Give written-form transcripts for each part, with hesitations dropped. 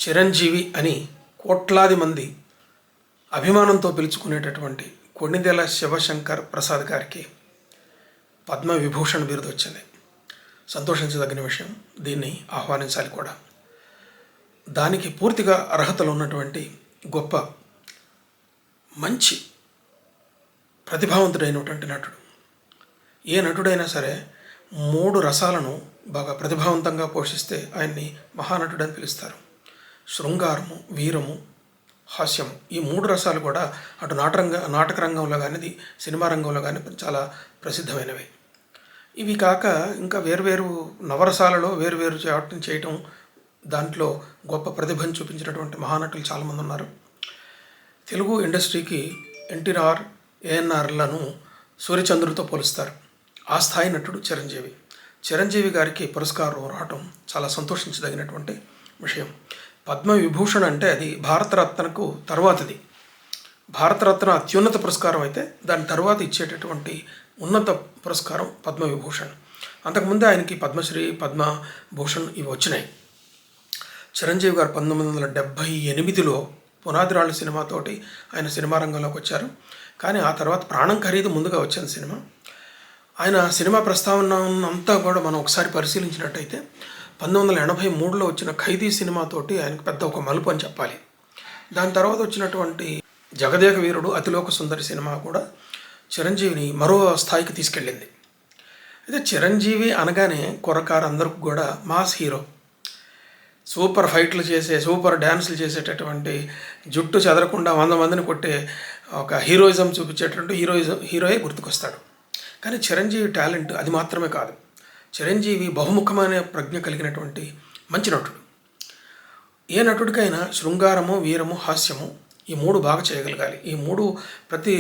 చిరంజీవి అని కోట్లాది మంది అభిమానంతో పిలుచుకునేటటువంటి కొణిదెల శివశంకర్ ప్రసాద్ గారికి పద్మవిభూషణ్ బిరుదు వచ్చింది. సంతోషించదగిన విషయం. దీన్ని ఆహ్వానించాలి కూడా. దానికి పూర్తిగా అర్హతలు ఉన్నటువంటి గొప్ప మంచి ప్రతిభావంతుడైనటువంటి నటుడు. ఏ నటుడైనా సరే 3 రసాలను బాగా ప్రతిభావంతంగా పోషిస్తే ఆయన్ని మహానటుడని పిలుస్తారు. శృంగారము, వీరము, హాస్యము, ఈ 3 రసాలు కూడా అటు నాటక రంగంలో కానీ సినిమా రంగంలో కానీ చాలా ప్రసిద్ధమైనవి. ఇవి కాక ఇంకా వేరువేరు నవరసాలలో వేరువేరు చేయటం, దాంట్లో గొప్ప ప్రతిభను చూపించినటువంటి మహానటులు చాలామంది ఉన్నారు. తెలుగు ఇండస్ట్రీకి ఎన్టీఆర్, ఏఎన్ఆర్లను సూర్యచంద్రుడితో పోలుస్తారు. ఆ స్థాయి నటుడు చిరంజీవి. చిరంజీవి గారికి పురస్కారం రావటం చాలా సంతోషించదగినటువంటి విషయం. పద్మవిభూషణ్ అంటే అది భారతరత్నకు తర్వాతది. భారతరత్న అత్యున్నత పురస్కారం అయితే దాని తర్వాత ఇచ్చేటటువంటి ఉన్నత పురస్కారం పద్మవిభూషణ్. అంతకుముందు ఆయనకి పద్మశ్రీ, పద్మభూషణ్ ఇవి వచ్చినాయి. చిరంజీవి గారు 1978లో పునాదిరాళ్ళు సినిమాతోటి ఆయన సినిమా రంగంలోకి వచ్చారు. కానీ ఆ తర్వాత ప్రాణం ఖరీదు ముందుగా వచ్చిన సినిమా. ఆయన సినిమా ప్రస్తావన అంతా కూడా మనం ఒకసారి పరిశీలించినట్టయితే 1983లో వచ్చిన ఖైదీ సినిమాతోటి ఆయనకు పెద్ద ఒక మలుపు అని చెప్పాలి. దాని తర్వాత వచ్చినటువంటి జగదేక వీరుడు, అతిలోక సుందరి సినిమా కూడా చిరంజీవిని మరో స్థాయికి తీసుకెళ్ళింది. అయితే చిరంజీవి అనగానే కుర్రకారు అందరికి కూడా మాస్ హీరో. సూపర్ ఫైట్లు చేసే, సూపర్ డ్యాన్సులు చేసేటటువంటి, జుట్టు చెదరకుండా 100 మందిని కొట్టే ఒక హీరోయిజం చూపించేటటువంటి హీరోయే గుర్తుకొస్తాడు. కానీ చిరంజీవి టాలెంట్ అది మాత్రమే కాదు. చిరంజీవి బహుముఖమైన ప్రజ్ఞ కలిగినటువంటి మంచి నటుడు. ఏ నటుడికైనా శృంగారము, వీరము, హాస్యము ఈ 3 బాగా చేయగలగాలి. ఈ 3 ప్రతి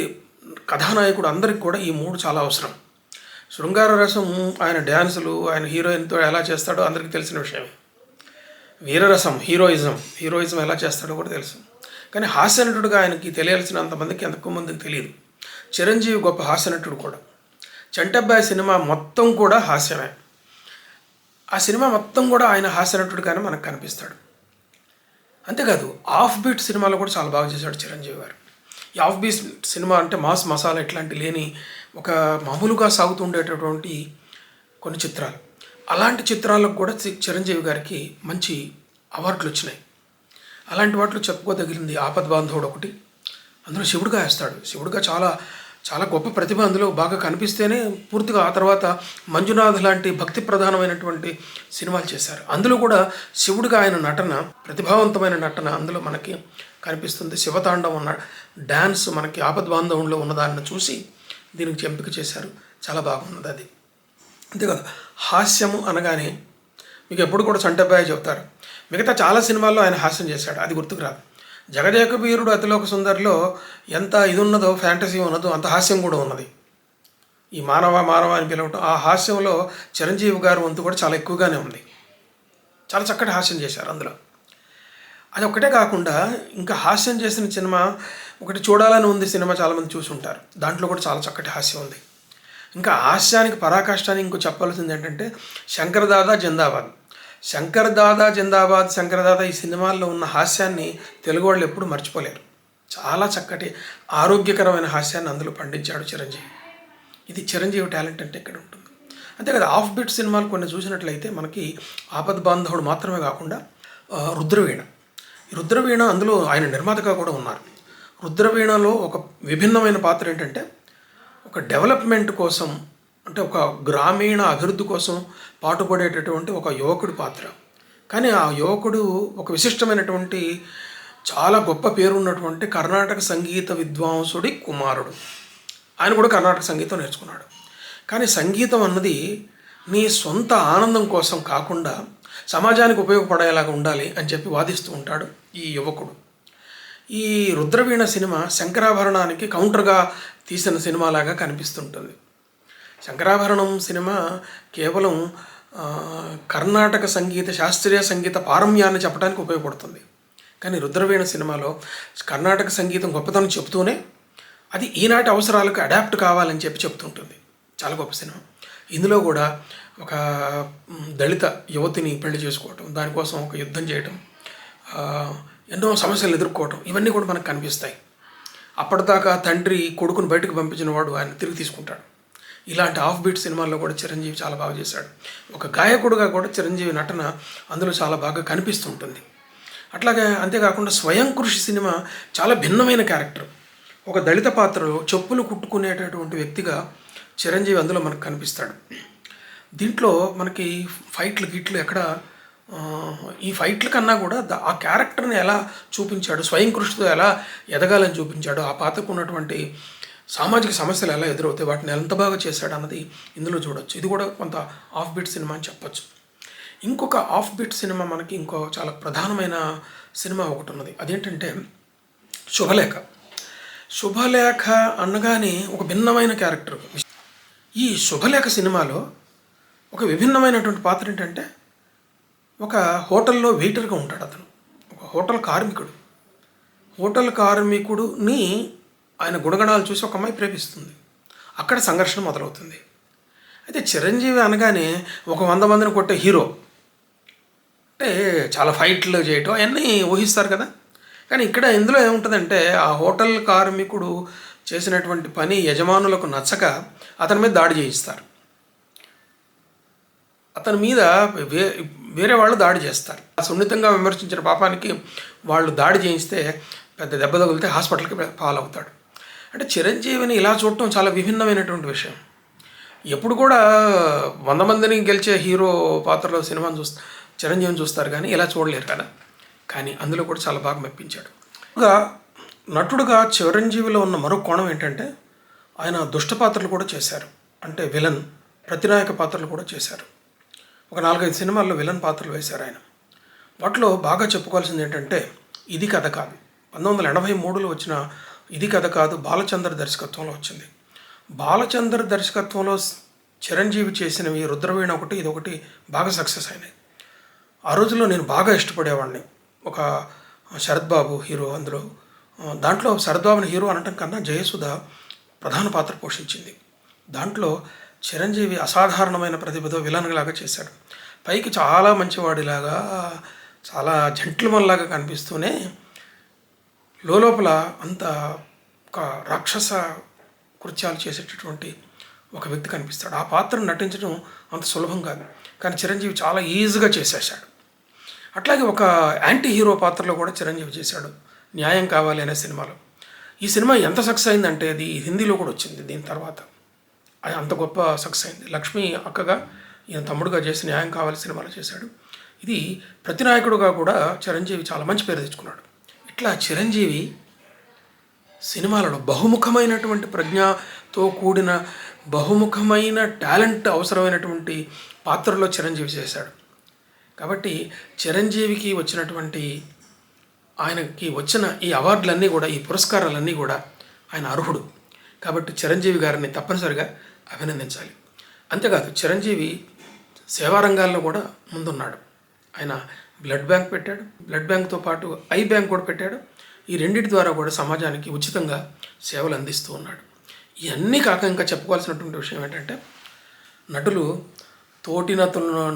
కథానాయకుడు అందరికి కూడా ఈ 3 చాలా అవసరం. శృంగార రసం ఆయన డ్యాన్సులు, ఆయన హీరోయిన్తో ఎలా చేస్తాడో అందరికీ తెలిసిన విషయమే. వీరరసం, హీరోయిజం ఎలా చేస్తాడో కూడా తెలుసు. కానీ హాస్యనటుడుగా ఆయనకి తెలియాల్సినంత మందికి ఎంతకు మందికి తెలియదు. చిరంజీవి గొప్ప హాస్యనటుడు కూడా. చంటబ్బాయి సినిమా మొత్తం కూడా హాస్యమే. ఆ సినిమా మొత్తం కూడా ఆయన హాస్యనటుడుగానే మనకు కనిపిస్తాడు. అంతేకాదు ఆఫ్ బీట్ సినిమాలో కూడా చాలా బాగా చేశాడు చిరంజీవి గారు. ఈ ఆఫ్ బీట్ సినిమా అంటే మాస్ మసాలా ఇట్లాంటి లేని ఒక మామూలుగా సాగుతుండేటటువంటి కొన్ని చిత్రాలు. అలాంటి చిత్రాలకు కూడా చిరంజీవి గారికి మంచి అవార్డులు వచ్చినాయి. అలాంటి వాటిలో చెప్పుకోదగిలింది ఆపద్బాంధవుడు ఒకటి. అందులో శివుడిగా వేస్తాడు. శివుడిగా చాలా చాలా గొప్ప ప్రతిభ అందులో బాగా కనిపిస్తేనే పూర్తిగా ఆ తర్వాత మంజునాథ్ లాంటి భక్తి ప్రధానమైనటువంటి సినిమాలు చేశారు. అందులో కూడా శివుడిగా ఆయన నటన, ప్రతిభావంతమైన నటన అందులో మనకి కనిపిస్తుంది. శివతాండవం ఉన్న డ్యాన్స్ మనకి ఆపద్బాంధవంలో ఉన్నదాన్ని చూసి దీనికి ఎంపిక చేశారు. చాలా బాగున్నది అది. అంతేకాదు హాస్యము అనగానే మీకు ఎప్పుడు కూడా చంటబ్బాయి చెప్తారు. మిగతా చాలా సినిమాల్లో ఆయన హాస్యం చేశాడు, అది గుర్తుకు రాదు. జగదేక వీరుడు, అతిలోక సుందరిలో ఎంత ఇది ఉన్నదో, ఫ్యాంటసీ ఉన్నదో అంత హాస్యం కూడా ఉన్నది. ఈ మానవ అని పిలవటం, ఆ హాస్యంలో చిరంజీవి గారి వంతు కూడా చాలా ఎక్కువగానే ఉంది. చాలా చక్కటి హాస్యం చేశారు అందులో. అది ఒక్కటే కాకుండా ఇంకా హాస్యం చేసిన సినిమా ఒకటి చూడాలని ఉంది సినిమా, చాలామంది చూసి ఉంటారు. దాంట్లో కూడా చాలా చక్కటి హాస్యం ఉంది. ఇంకా హాస్యానికి పరాకాష్టానికి ఇంకో చెప్పాల్సింది ఏంటంటే శంకరదాదా జిందాబాద్. శంకరదాదా ఈ సినిమాల్లో ఉన్న హాస్యాన్ని తెలుగు వాళ్ళు ఎప్పుడు మర్చిపోలేరు. చాలా చక్కటి ఆరోగ్యకరమైన హాస్యాన్ని అందులో పండించాడు చిరంజీవి. ఇది చిరంజీవి టాలెంట్ అంటే ఇక్కడ ఉంటుంది. అంతేకాదు ఆఫ్ బీట్ సినిమాలు కొన్ని చూసినట్లయితే మనకి ఆపద్బాంధవుడు మాత్రమే కాకుండా రుద్రవీణ అందులో ఆయన నిర్మాతగా కూడా ఉన్నారు. రుద్రవీణలో ఒక విభిన్నమైన పాత్ర ఏంటంటే ఒక డెవలప్మెంట్ కోసం, అంటే ఒక గ్రామీణ అభివృద్ధి కోసం పాటుపడేటటువంటి ఒక యువకుడి పాత్ర. కానీ ఆ యువకుడు ఒక విశిష్టమైనటువంటి చాలా గొప్ప పేరు ఉన్నటువంటి కర్ణాటక సంగీత విద్వాంసుడి కుమారుడు. ఆయన కూడా కర్ణాటక సంగీతం నేర్చుకున్నాడు. కానీ సంగీతం అన్నది నీ సొంత ఆనందం కోసం కాకుండా సమాజానికి ఉపయోగపడేలాగా ఉండాలి అని చెప్పి వాదిస్తూ ఉంటాడు ఈ యువకుడు. ఈ రుద్రవీణ సినిమా శంకరాభరణానికి కౌంటర్గా తీసిన సినిమాలాగా కనిపిస్తుంటుంది. శంకరాభరణం సినిమా కేవలం కర్ణాటక శాస్త్రీయ సంగీత పారమ్యాన్ని చెప్పడానికి ఉపయోగపడుతుంది. కానీ రుద్రవీణ సినిమాలో కర్ణాటక సంగీతం గొప్పతనం చెప్తూనే అది ఈనాటి అవసరాలకు అడాప్ట్ కావాలని చెప్తుంటుంది. చాలా గొప్ప సినిమా. ఇందులో కూడా ఒక దళిత యువతిని పెళ్లి చేసుకోవటం, దానికోసం ఒక యుద్ధం చేయటం, ఎన్నో సమస్యలు ఎదుర్కోవటం ఇవన్నీ కూడా మనకు కనిపిస్తాయి. అప్పటిదాకా తండ్రి కొడుకును బయటకు పంపించిన వాడు ఆయన తిరిగి తీసుకుంటాడు. ఇలాంటి ఆఫ్ బీట్ సినిమాల్లో కూడా చిరంజీవి చాలా బాగా చేశాడు. ఒక గాయకుడుగా కూడా చిరంజీవి నటన అందులో చాలా బాగా కనిపిస్తుంటుంది. అట్లాగే అంతేకాకుండా స్వయం కృషి సినిమా చాలా భిన్నమైన క్యారెక్టర్. ఒక దళిత పాత్రలో చెప్పులు కుట్టుకునేటటువంటి వ్యక్తిగా చిరంజీవి అందులో మనకు కనిపిస్తాడు. దీంట్లో మనకి ఫైట్లు గిట్లు ఎక్కడ ఈ ఫైట్ల కన్నా కూడా ఆ క్యారెక్టర్ని ఎలా చూపించాడు, స్వయం కృషితో ఎలా ఎదగాలని చూపించాడు, ఆ పాత్రకు ఉన్నటువంటి సామాజిక సమస్యలు ఎలా ఎదురవుతాయి, వాటిని ఎంత బాగా చేశాడు అన్నది ఇందులో చూడొచ్చు. ఇది కూడా కొంత ఆఫ్ బీట్ సినిమా అని చెప్పచ్చు. ఇంకొక ఆఫ్ బీట్ సినిమా మనకి ఇంకో చాలా ప్రధానమైన సినిమా ఒకటి ఉన్నది. అదేంటంటే శుభలేఖ. శుభలేఖ అనగానే ఒక భిన్నమైన క్యారెక్టర్. ఈ శుభలేఖ సినిమాలో ఒక విభిన్నమైనటువంటి పాత్ర ఏంటంటే ఒక హోటల్లో వెయిటర్గా ఉంటాడు అతను. ఒక హోటల్ కార్మికుడుని ఆయన గుణగణాలు చూసి ఒక అమ్మాయి ప్రేమిస్తుంది. అక్కడ సంఘర్షణ మొదలవుతుంది. అయితే చిరంజీవి అనగానే ఒక 100 మందిని కొట్టే హీరో, అంటే చాలా ఫైట్లు చేయటం అవన్నీ ఊహిస్తారు కదా. కానీ ఇక్కడ ఇందులో ఏముంటుందంటే ఆ హోటల్ కార్మికుడు చేసినటువంటి పని యజమానులకు నచ్చక అతని మీద దాడి చేయిస్తారు. అతని మీద వేరే వాళ్ళు దాడి చేస్తారు. సున్నితంగా విమర్శించిన పాపానికి వాళ్ళు దాడి చేయిస్తే పెద్ద దెబ్బ తగిలితే హాస్పిటల్కి పాలవుతాడు. అంటే చిరంజీవిని ఇలా చూడటం చాలా విభిన్నమైనటువంటి విషయం. ఎప్పుడు కూడా 100 మందిని గెలిచే హీరో పాత్రలో సినిమాను చిరంజీవిని చూస్తారు కానీ ఇలా చూడలేరు కదా. కానీ అందులో కూడా చాలా బాగా మెప్పించాడు. నటుడుగా చిరంజీవిలో ఉన్న మరో కోణం ఏంటంటే ఆయన దుష్ట పాత్రలు కూడా చేశారు. అంటే విలన్, ప్రతినాయక పాత్రలు కూడా చేశారు. ఒక 4-5 సినిమాల్లో విలన్ పాత్రలు వేశారు ఆయన. వాటిలో బాగా చెప్పుకోవాల్సింది ఏంటంటే ఇది కథ కాదు. 1983లో వచ్చిన ఇది కథ కాదు బాలచందర్ దర్శకత్వంలో వచ్చింది. బాలచందర్ దర్శకత్వంలో చిరంజీవి చేసినవి రుద్రవీణ ఒకటి, ఇది ఒకటి బాగా సక్సెస్ అయినాయి. ఆ రోజుల్లో నేను బాగా ఇష్టపడేవాడిని. ఒక శరత్ బాబు హీరో అందులో. దాంట్లో శరత్ బాబుని హీరో అనటం కన్నా జయసుధ ప్రధాన పాత్ర పోషించింది. దాంట్లో చిరంజీవి అసాధారణమైన ప్రతిభతో విలన్లాగా చేశాడు. పైకి చాలా మంచివాడిలాగా, చాలా జెంటిల్మన్ లాగా కనిపిస్తూనే లోపల అంత ఒక రాక్షస కృత్యాలు చేసేటటువంటి ఒక వ్యక్తి కనిపిస్తాడు. ఆ పాత్రను నటించడం అంత సులభం కాదు, కానీ చిరంజీవి చాలా ఈజీగా చేసేసాడు. అట్లాగే ఒక యాంటీ హీరో పాత్రలో కూడా చిరంజీవి చేశాడు, న్యాయం కావాలి అనే సినిమాలో. ఈ సినిమా ఎంత సక్సెస్ అయిందంటే అది హిందీలో కూడా వచ్చింది. దీని తర్వాత అది అంత గొప్ప సక్సెస్ అయింది. లక్ష్మి అక్కగా ఈయన తమ్ముడుగా చేసి న్యాయం కావాలి సినిమాలో చేశాడు. ఇది ప్రతినాయకుడుగా కూడా చిరంజీవి చాలా మంచి పేరు తెచ్చుకున్నాడు. ఇట్లా చిరంజీవి సినిమాలలో బహుముఖమైనటువంటి ప్రజ్ఞతో కూడిన బహుముఖమైన టాలెంట్ అవసరమైనటువంటి పాత్రలో చిరంజీవి చేశాడు. కాబట్టి చిరంజీవికి ఆయనకి వచ్చిన ఈ అవార్డులన్నీ కూడా, ఈ పురస్కారాలన్నీ కూడా ఆయన అర్హుడు. కాబట్టి చిరంజీవి గారిని తప్పనిసరిగా అభినందించాలి. అంతేకాదు చిరంజీవి సేవారంగాల్లో కూడా ముందున్నాడు. ఆయన బ్లడ్ బ్యాంక్ పెట్టాడు, బ్లడ్ బ్యాంక్తో పాటు ఐ బ్యాంక్ కూడా పెట్టాడు. ఈ రెండింటి ద్వారా కూడా సమాజానికి ఉచితంగా సేవలు అందిస్తూ ఉన్నాడు. ఇవన్నీ కాక ఇంకా చెప్పుకోవాల్సినటువంటి విషయం ఏంటంటే నటులు తోటి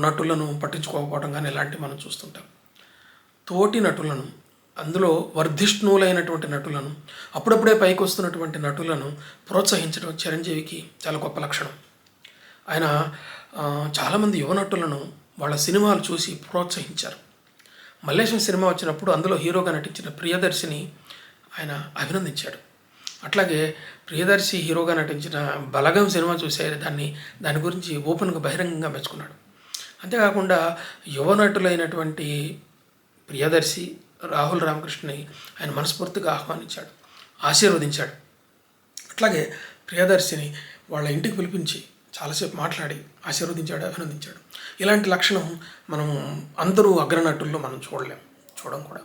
నటులను పట్టించుకోకపోవడం కానీ ఇలాంటివి మనం చూస్తుంటాం. తోటి నటులను, అందులో వర్ధిష్ణువులైనటువంటి నటులను, అప్పుడప్పుడే పైకి వస్తున్నటువంటి నటులను ప్రోత్సహించడం చిరంజీవికి చాలా గొప్ప లక్షణం. ఆయన చాలామంది యువ నటులను వాళ్ళ సినిమాలు చూసి ప్రోత్సహించారు. మల్లేశం సినిమా వచ్చినప్పుడు అందులో హీరోగా నటించిన ప్రియదర్శిని ఆయన అభినందించాడు. అట్లాగే ప్రియదర్శి హీరోగా నటించిన బలగం సినిమా చూసే దాని గురించి ఓపెన్గా బహిరంగంగా మెచ్చుకున్నాడు. అంతేకాకుండా యువ నటులైనటువంటి ప్రియదర్శి, రాహుల్ రామకృష్ణని ఆయన మనస్ఫూర్తిగా ఆహ్వానించాడు, ఆశీర్వదించాడు. అట్లాగే ప్రియదర్శిని వాళ్ళ ఇంటికి పిలిపించి చాలాసేపు మాట్లాడి ఆశీర్వదించాడు, అభినందించాడు. ఇలాంటి లక్షణం మనం అందరూ అగ్రనటుల్లో మనం చూడం కూడా.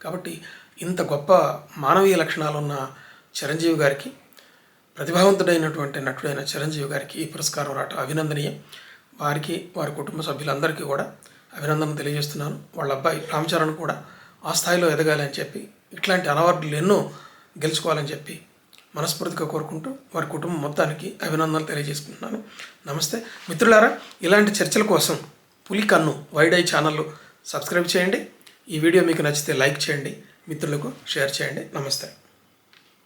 కాబట్టి ఇంత గొప్ప మానవీయ లక్షణాలు ఉన్న చిరంజీవి గారికి, ప్రతిభావంతుడైనటువంటి నటుడైన చిరంజీవి గారికి ఈ పురస్కారం రావటం అభినందనీయం. వారికి, వారి కుటుంబ సభ్యులందరికీ కూడా అభినందనలు తెలియజేస్తున్నాను. వాళ్ళ అబ్బాయి రామ్ చరణ్ కూడా ఆ స్థాయిలో ఎదగాలి అని చెప్పి, ఇట్లాంటి అవార్డులు ఎన్నో గెలుచుకోవాలని చెప్పి మనస్ఫూర్తిగా కోరుకుంటూ వారి కుటుంబం మొత్తానికి అభినందనలు తెలియజేసుకుంటున్నాను. నమస్తే మిత్రులారా. ఇలాంటి చర్చల కోసం పులి కన్ను వైడ్ ఐ ఛానల్ సబ్స్క్రైబ్ చేయండి. ఈ వీడియో మీకు నచ్చితే లైక్ చేయండి, మిత్రులకు షేర్ చేయండి. నమస్తే.